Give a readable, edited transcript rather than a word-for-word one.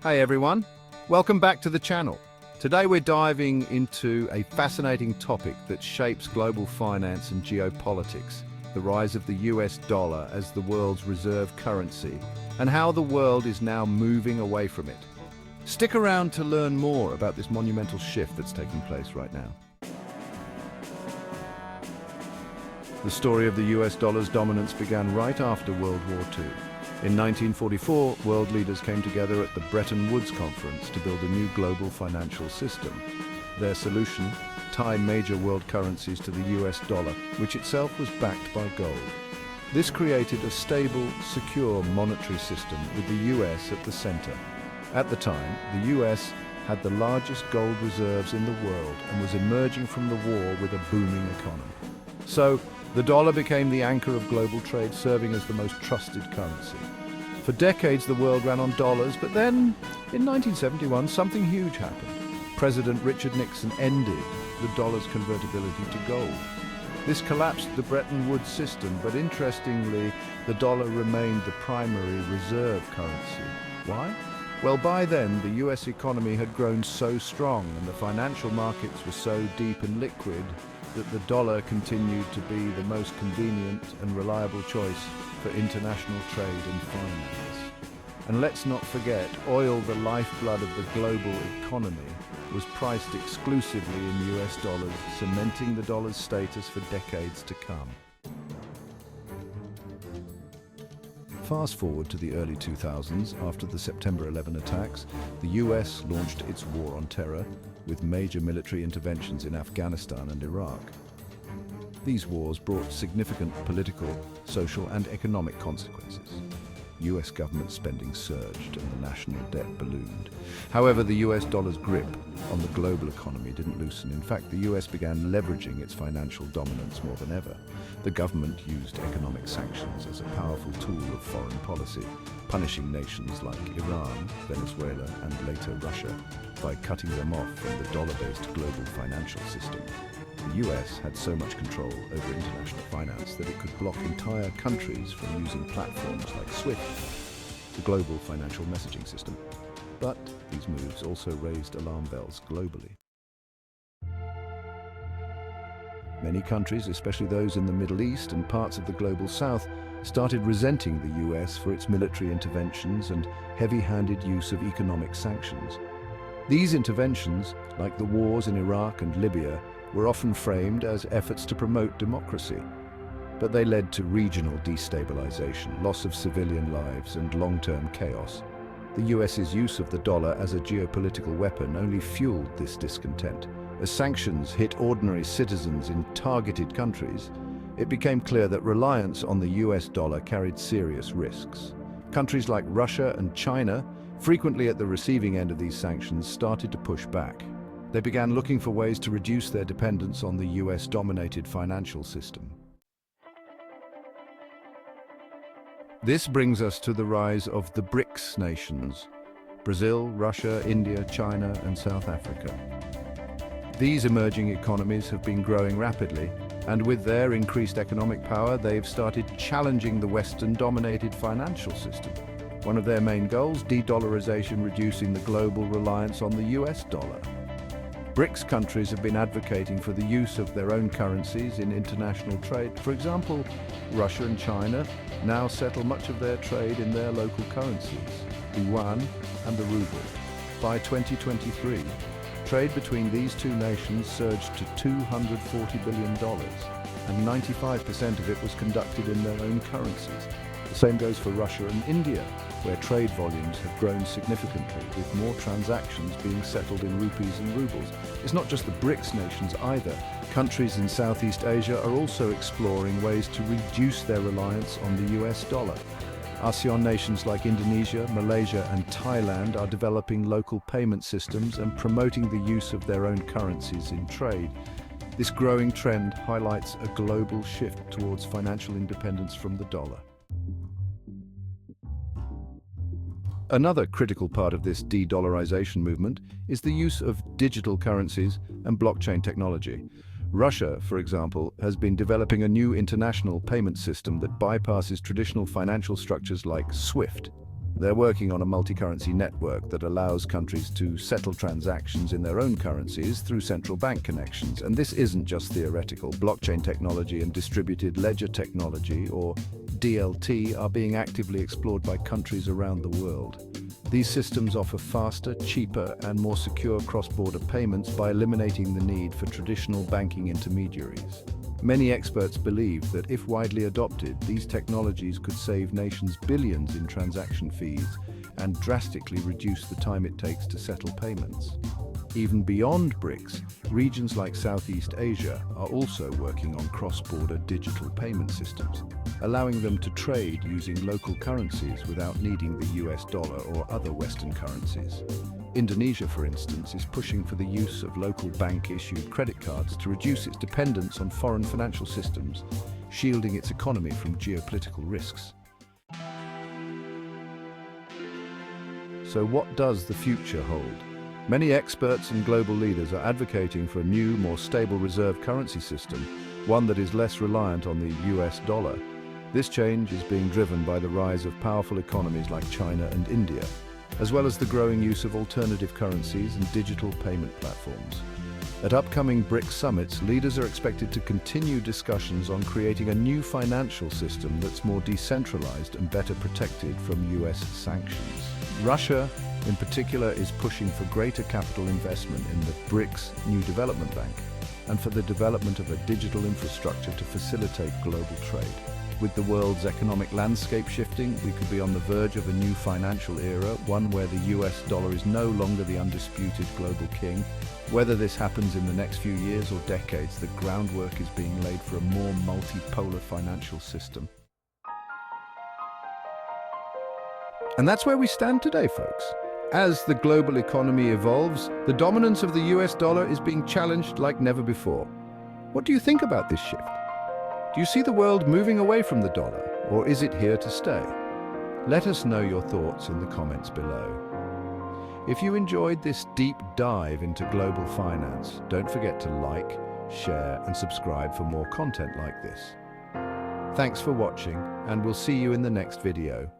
Hey everyone, welcome back to the channel. Today we're diving into a fascinating topic that shapes global finance and geopolitics, the rise of the US dollar as the world's reserve currency, and how the world is now moving away from it. Stick around to learn more about this monumental shift that's taking place right now. The story of the US dollar's dominance began right after World War II. In 1944, world leaders came together at the Bretton Woods Conference to build a new global financial system. Their solution: tie major world currencies to the US dollar, which itself was backed by gold. This created a stable, secure monetary system with the US at the center. At the time, the US had the largest gold reserves in the world and was emerging from the war with a booming economy. So, the dollar became the anchor of global trade, serving as the most trusted currency. For decades, the world ran on dollars, but then, in 1971, something huge happened. President Richard Nixon ended the dollar's convertibility to gold. This collapsed the Bretton Woods system, but interestingly, the dollar remained the primary reserve currency. Why? Well, by then, the US economy had grown so strong and the financial markets were so deep and liquid that the dollar continued to be the most convenient and reliable choice for international trade and finance. And let's not forget, oil, the lifeblood of the global economy, was priced exclusively in US dollars, cementing the dollar's status for decades to come. Fast forward to the early 2000s, after the September 11 attacks, the US launched its war on terror, with major military interventions in Afghanistan and Iraq. These wars brought significant political, social and economic consequences. US government spending surged and the national debt ballooned. However, the US dollar's grip on the global economy didn't loosen. In fact, the US began leveraging its financial dominance more than ever. The government used economic sanctions as a powerful tool of foreign policy, punishing nations like Iran, Venezuela and later Russia by cutting them off from the dollar-based global financial system. The US had so much control over international finance that it could block entire countries from using platforms like SWIFT, the global financial messaging system. But these moves also raised alarm bells globally. Many countries, especially those in the Middle East and parts of the global South, started resenting the US for its military interventions and heavy-handed use of economic sanctions. These interventions, like the wars in Iraq and Libya, were often framed as efforts to promote democracy. But they led to regional destabilization, loss of civilian lives, and long-term chaos. The US's use of the dollar as a geopolitical weapon only fueled this discontent. As sanctions hit ordinary citizens in targeted countries, it became clear that reliance on the US dollar carried serious risks. Countries like Russia and China, frequently at the receiving end of these sanctions, started to push back. They began looking for ways to reduce their dependence on the US-dominated financial system. This brings us to the rise of the BRICS nations: Brazil, Russia, India, China, and South Africa. These emerging economies have been growing rapidly, and with their increased economic power, they've started challenging the Western-dominated financial system. One of their main goals: de-dollarization, reducing the global reliance on the US dollar. BRICS countries have been advocating for the use of their own currencies in international trade. For example, Russia and China now settle much of their trade in their local currencies, the yuan and the ruble. By 2023, trade between these two nations surged to $240 billion, and 95% of it was conducted in their own currencies. The same goes for Russia and India, where trade volumes have grown significantly, with more transactions being settled in rupees and rubles. It's not just the BRICS nations either. Countries in Southeast Asia are also exploring ways to reduce their reliance on the US dollar. ASEAN nations like Indonesia, Malaysia and Thailand are developing local payment systems and promoting the use of their own currencies in trade. This growing trend highlights a global shift towards financial independence from the dollar. Another critical part of this de-dollarization movement is the use of digital currencies and blockchain technology. Russia, for example, has been developing a new international payment system that bypasses traditional financial structures like SWIFT. They're working on a multi-currency network that allows countries to settle transactions in their own currencies through central bank connections. And this isn't just theoretical. Blockchain technology and distributed ledger technology, or DLT, are being actively explored by countries around the world. These systems offer faster, cheaper, and more secure cross-border payments by eliminating the need for traditional banking intermediaries. Many experts believe that if widely adopted, these technologies could save nations billions in transaction fees and drastically reduce the time it takes to settle payments. Even beyond BRICS, regions like Southeast Asia are also working on cross-border digital payment systems, allowing them to trade using local currencies without needing the US dollar or other Western currencies. Indonesia, for instance, is pushing for the use of local bank-issued credit cards to reduce its dependence on foreign financial systems, shielding its economy from geopolitical risks. So what does the future hold? Many experts and global leaders are advocating for a new, more stable reserve currency system, one that is less reliant on the US dollar. This change is being driven by the rise of powerful economies like China and India, as well as the growing use of alternative currencies and digital payment platforms. At upcoming BRICS summits, leaders are expected to continue discussions on creating a new financial system that's more decentralized and better protected from US sanctions. Russia, in particular, is pushing for greater capital investment in the BRICS New Development Bank and for the development of a digital infrastructure to facilitate global trade. With the world's economic landscape shifting, we could be on the verge of a new financial era, one where the US dollar is no longer the undisputed global king. Whether this happens in the next few years or decades, the groundwork is being laid for a more multipolar financial system. And that's where we stand today, folks. As the global economy evolves, the dominance of the US dollar is being challenged like never before. What do you think about this shift? Do you see the world moving away from the dollar, or is it here to stay? Let us know your thoughts in the comments below. If you enjoyed this deep dive into global finance, don't forget to like, share, and subscribe for more content like this. Thanks for watching, and we'll see you in the next video.